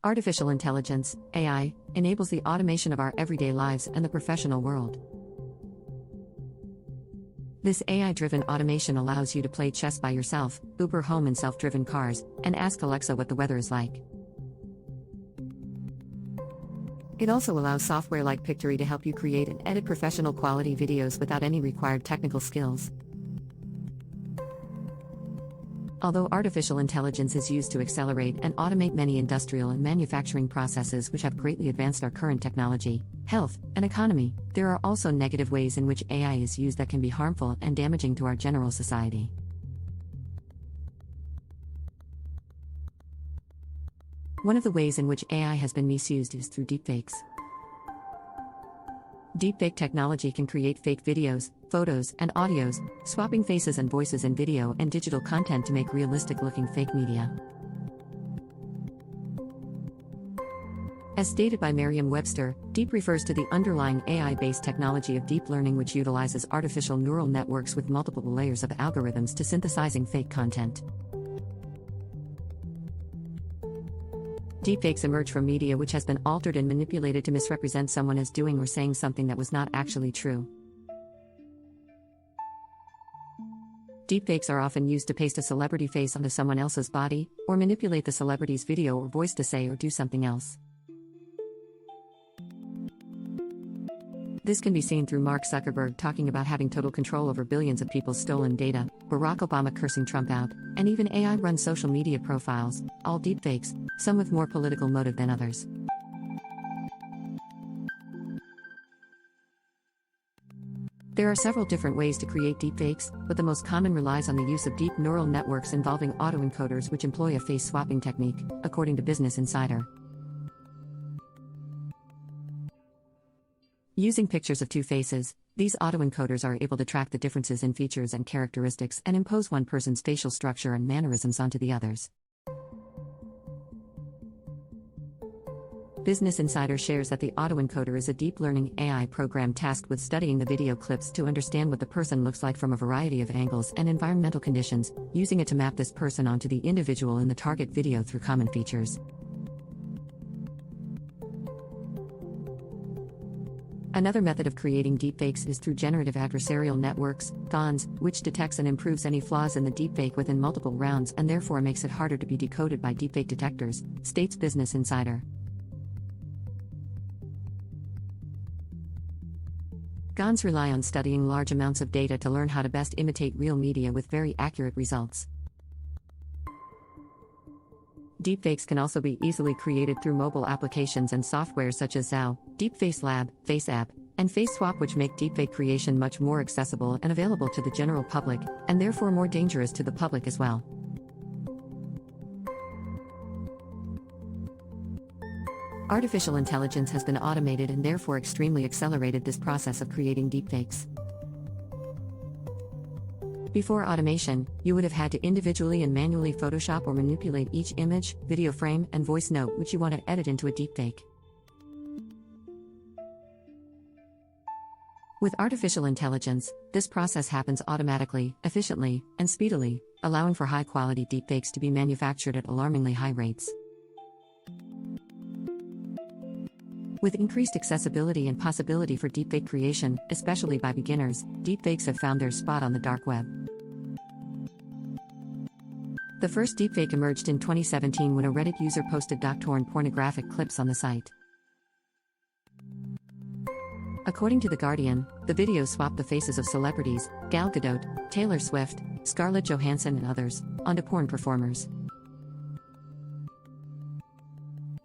Artificial intelligence, AI, enables the automation of our everyday lives and the professional world. This AI-driven automation allows you to play chess by yourself, Uber home in self-driven cars, and ask Alexa what the weather is like. It also allows software like Pictory to help you create and edit professional quality videos without any required technical skills. Although artificial intelligence is used to accelerate and automate many industrial and manufacturing processes which have greatly advanced our current technology, health, and economy, there are also negative ways in which AI is used that can be harmful and damaging to our general society. One of the ways in which AI has been misused is through deepfakes. Deepfake technology can create fake videos, photos, and audios, swapping faces and voices in video and digital content to make realistic-looking fake media. As stated by Merriam-Webster, deep refers to the underlying AI-based technology of deep learning which utilizes artificial neural networks with multiple layers of algorithms to synthesizing fake content. Deepfakes emerge from media which has been altered and manipulated to misrepresent someone as doing or saying something that was not actually true. Deepfakes are often used to paste a celebrity face onto someone else's body, or manipulate the celebrity's video or voice to say or do something else. This can be seen through Mark Zuckerberg talking about having total control over billions of people's stolen data, Barack Obama cursing Trump out, and even AI-run social media profiles, all deepfakes, some with more political motive than others. There are several different ways to create deepfakes, but the most common relies on the use of deep neural networks involving autoencoders which employ a face-swapping technique, according to Business Insider. Using pictures of two faces, these autoencoders are able to track the differences in features and characteristics and impose one person's facial structure and mannerisms onto the others. Business Insider shares that the autoencoder is a deep learning AI program tasked with studying the video clips to understand what the person looks like from a variety of angles and environmental conditions, using it to map this person onto the individual in the target video through common features. Another method of creating deepfakes is through generative adversarial networks, GANs, which detects and improves any flaws in the deepfake within multiple rounds and therefore makes it harder to be decoded by deepfake detectors, states Business Insider. GANs rely on studying large amounts of data to learn how to best imitate real media with very accurate results. Deepfakes can also be easily created through mobile applications and software such as Zao, Deepface Lab, FaceApp, and FaceSwap, which make deepfake creation much more accessible and available to the general public, and therefore more dangerous to the public as well. Artificial intelligence has been automated and therefore extremely accelerated this process of creating deepfakes. Before automation, you would have had to individually and manually Photoshop or manipulate each image, video frame, and voice note which you want to edit into a deepfake. With artificial intelligence, this process happens automatically, efficiently, and speedily, allowing for high-quality deepfakes to be manufactured at alarmingly high rates. With increased accessibility and possibility for deepfake creation, especially by beginners, deepfakes have found their spot on the dark web. The first deepfake emerged in 2017 when a Reddit user posted torn pornographic clips on the site. According to The Guardian, the video swapped the faces of celebrities, Gal Gadot, Taylor Swift, Scarlett Johansson and others, onto porn performers.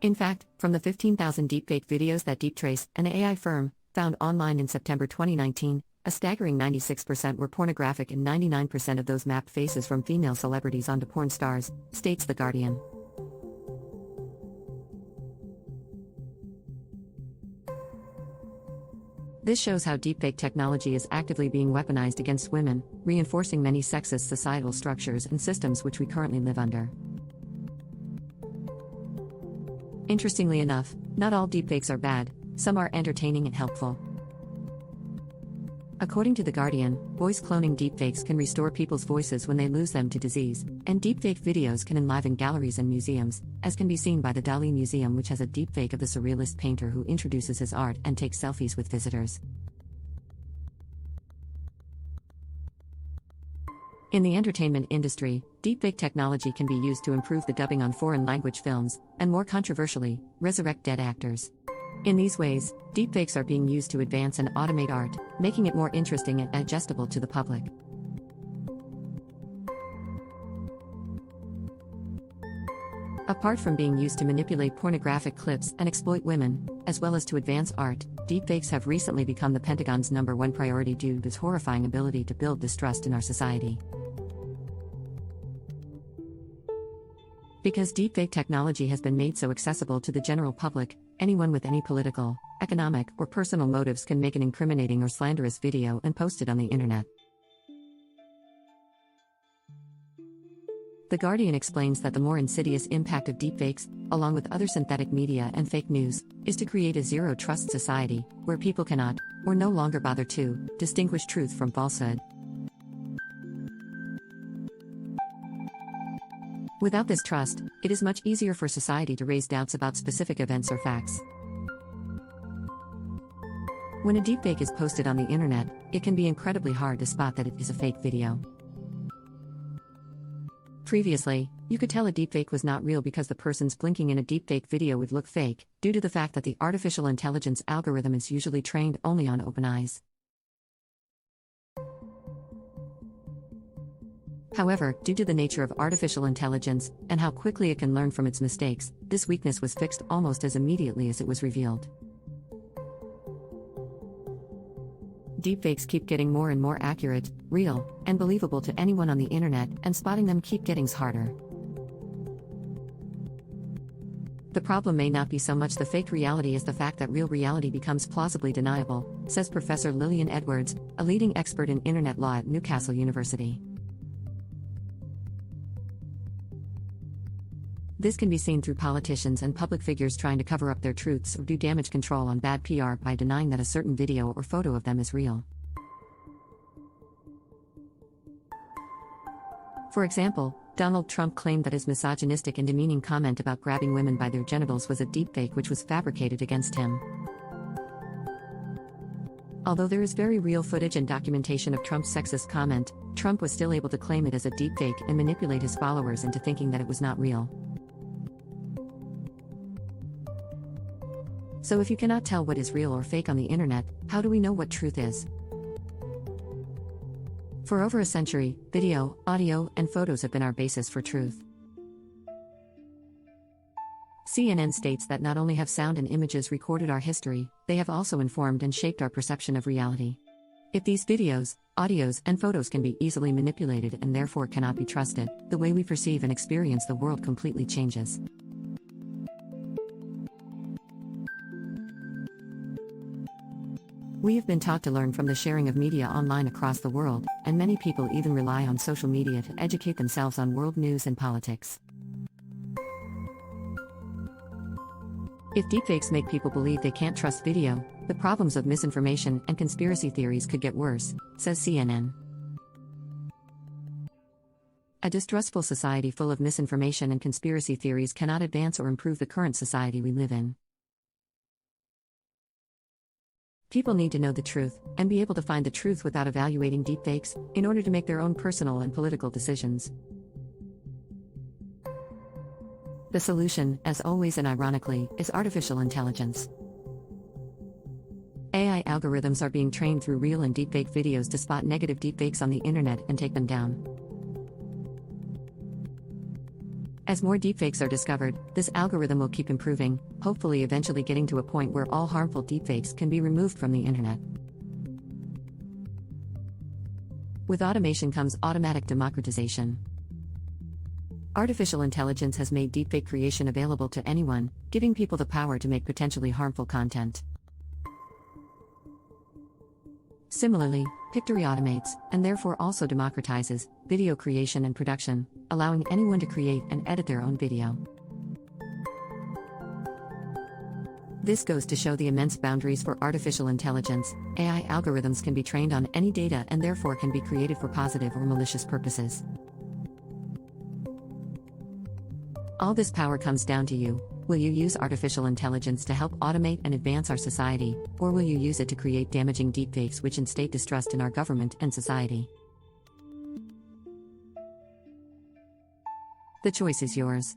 In fact, from the 15,000 deepfake videos that Deeptrace, an AI firm, found online in September 2019, a staggering 96% were pornographic and 99% of those mapped faces from female celebrities onto porn stars, states The Guardian. This shows how deepfake technology is actively being weaponized against women, reinforcing many sexist societal structures and systems which we currently live under. Interestingly enough, not all deepfakes are bad, some are entertaining and helpful. According to The Guardian, voice cloning deepfakes can restore people's voices when they lose them to disease, and deepfake videos can enliven galleries and museums, as can be seen by the Dali Museum, which has a deepfake of the surrealist painter who introduces his art and takes selfies with visitors. In the entertainment industry, deepfake technology can be used to improve the dubbing on foreign language films, and more controversially, resurrect dead actors. In these ways, deepfakes are being used to advance and automate art, making it more interesting and digestible to the public. Apart from being used to manipulate pornographic clips and exploit women, as well as to advance art, deepfakes have recently become the Pentagon's #1 priority due to its horrifying ability to build distrust in our society. Because deepfake technology has been made so accessible to the general public, anyone with any political, economic, or personal motives can make an incriminating or slanderous video and post it on the internet. The Guardian explains that the more insidious impact of deepfakes, along with other synthetic media and fake news, is to create a zero-trust society, where people cannot, or no longer bother to, distinguish truth from falsehood. Without this trust, it is much easier for society to raise doubts about specific events or facts. When a deepfake is posted on the internet, it can be incredibly hard to spot that it is a fake video. Previously, you could tell a deepfake was not real because the persons blinking in a deepfake video would look fake, due to the fact that the artificial intelligence algorithm is usually trained only on open eyes. However, due to the nature of artificial intelligence, and how quickly it can learn from its mistakes, this weakness was fixed almost as immediately as it was revealed. Deepfakes keep getting more and more accurate, real, and believable to anyone on the internet, and spotting them keep getting harder. The problem may not be so much the fake reality as the fact that real reality becomes plausibly deniable, says Professor Lillian Edwards, a leading expert in internet law at Newcastle University. This can be seen through politicians and public figures trying to cover up their truths or do damage control on bad PR by denying that a certain video or photo of them is real. For example, Donald Trump claimed that his misogynistic and demeaning comment about grabbing women by their genitals was a deepfake which was fabricated against him. Although there is very real footage and documentation of Trump's sexist comment, Trump was still able to claim it as a deepfake and manipulate his followers into thinking that it was not real. So if you cannot tell what is real or fake on the internet, how do we know what truth is? For over a century, video, audio, and photos have been our basis for truth. CNN states that not only have sound and images recorded our history, they have also informed and shaped our perception of reality. If these videos, audios, and photos can be easily manipulated and therefore cannot be trusted, the way we perceive and experience the world completely changes. We have been taught to learn from the sharing of media online across the world, and many people even rely on social media to educate themselves on world news and politics. If deepfakes make people believe they can't trust video, the problems of misinformation and conspiracy theories could get worse, says CNN. A distrustful society full of misinformation and conspiracy theories cannot advance or improve the current society we live in. People need to know the truth, and be able to find the truth without evaluating deepfakes, in order to make their own personal and political decisions. The solution, as always and ironically, is artificial intelligence. AI algorithms are being trained through real and deepfake videos to spot negative deepfakes on the internet and take them down. As more deepfakes are discovered, this algorithm will keep improving, hopefully eventually getting to a point where all harmful deepfakes can be removed from the internet. With automation comes automatic democratization. Artificial intelligence has made deepfake creation available to anyone, giving people the power to make potentially harmful content. Similarly, Pictory automates, and therefore also democratizes, video creation and production, allowing anyone to create and edit their own video. This goes to show the immense boundaries for artificial intelligence. AI algorithms can be trained on any data and therefore can be created for positive or malicious purposes. All this power comes down to you. Will you use artificial intelligence to help automate and advance our society, or will you use it to create damaging deepfakes which instate distrust in our government and society? The choice is yours.